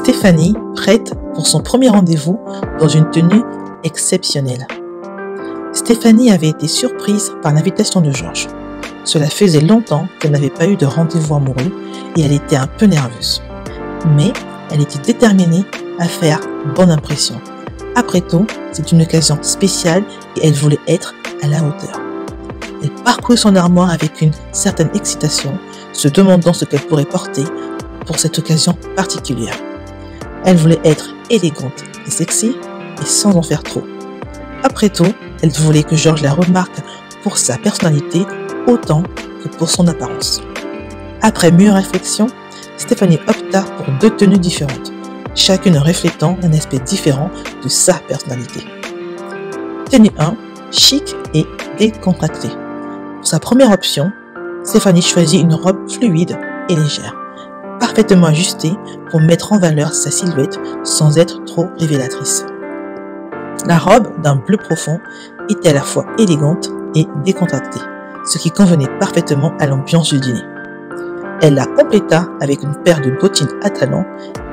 Stéphanie prête pour son premier rendez-vous dans une tenue exceptionnelle. Stéphanie avait été surprise par l'invitation de Georges. Cela faisait longtemps qu'elle n'avait pas eu de rendez-vous amoureux et elle était un peu nerveuse. Mais elle était déterminée à faire bonne impression. Après tout, c'est une occasion spéciale et elle voulait être à la hauteur. Elle parcourut son armoire avec une certaine excitation, se demandant ce qu'elle pourrait porter pour cette occasion particulière. Elle voulait être élégante et sexy et sans en faire trop. Après tout, elle voulait que Georges la remarque pour sa personnalité autant que pour son apparence. Après mûre réflexion, Stéphanie opta pour deux tenues différentes, chacune reflétant un aspect différent de sa personnalité. Tenue 1, chic et décontractée. Pour sa première option, Stéphanie choisit une robe fluide et légère, parfaitement ajustée pour mettre en valeur sa silhouette sans être trop révélatrice. La robe d'un bleu profond était à la fois élégante et décontractée, ce qui convenait parfaitement à l'ambiance du dîner. Elle la compléta avec une paire de bottines à talons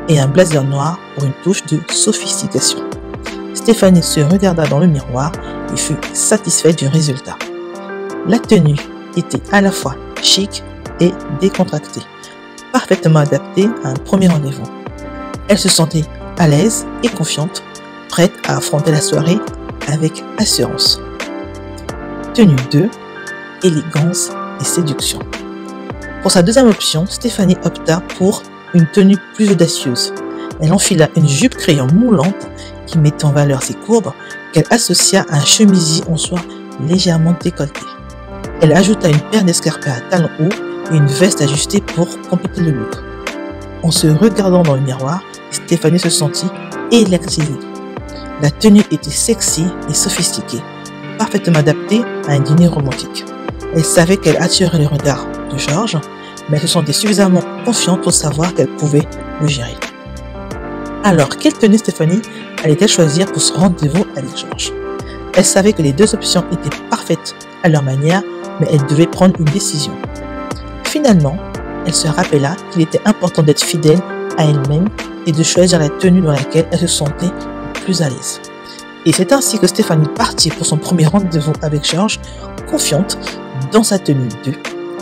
et un blazer noir pour une touche de sophistication. Stéphanie se regarda dans le miroir et fut satisfaite du résultat. La tenue était à la fois chic et décontractée, parfaitement adaptée à un premier rendez-vous. Elle se sentait à l'aise et confiante, prête à affronter la soirée avec assurance. Tenue 2, élégance et séduction. Pour sa deuxième option, Stéphanie opta pour une tenue plus audacieuse. Elle enfila une jupe crayon moulante qui mettait en valeur ses courbes qu'elle associa à un chemisier en soie légèrement décolleté. Elle ajouta une paire d'escarpins à talons hauts et une veste ajustée pour compléter le look. En se regardant dans le miroir, Stéphanie se sentit électrisée. La tenue était sexy et sophistiquée, parfaitement adaptée à un dîner romantique. Elle savait qu'elle attirait le regard de Georges, mais elle se sentait suffisamment confiante pour savoir qu'elle pouvait le gérer. Alors, quelle tenue Stéphanie allait-elle choisir pour ce rendez-vous avec Georges? Elle savait que les deux options étaient parfaites à leur manière, mais elle devait prendre une décision. Finalement, elle se rappela qu'il était important d'être fidèle à elle-même et de choisir la tenue dans laquelle elle se sentait plus à l'aise. Et c'est ainsi que Stéphanie partit pour son premier rendez-vous avec Georges, confiante dans sa tenue 2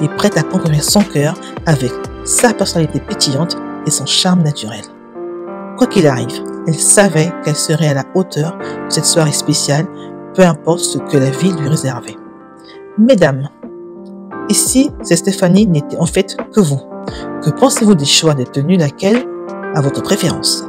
et prête à conquérir son cœur avec sa personnalité pétillante et son charme naturel. Quoi qu'il arrive, elle savait qu'elle serait à la hauteur de cette soirée spéciale, peu importe ce que la vie lui réservait. Mesdames, et si cette Stéphanie n'était en fait que vous? Que pensez-vous des choix de tenues, laquelle à votre préférence?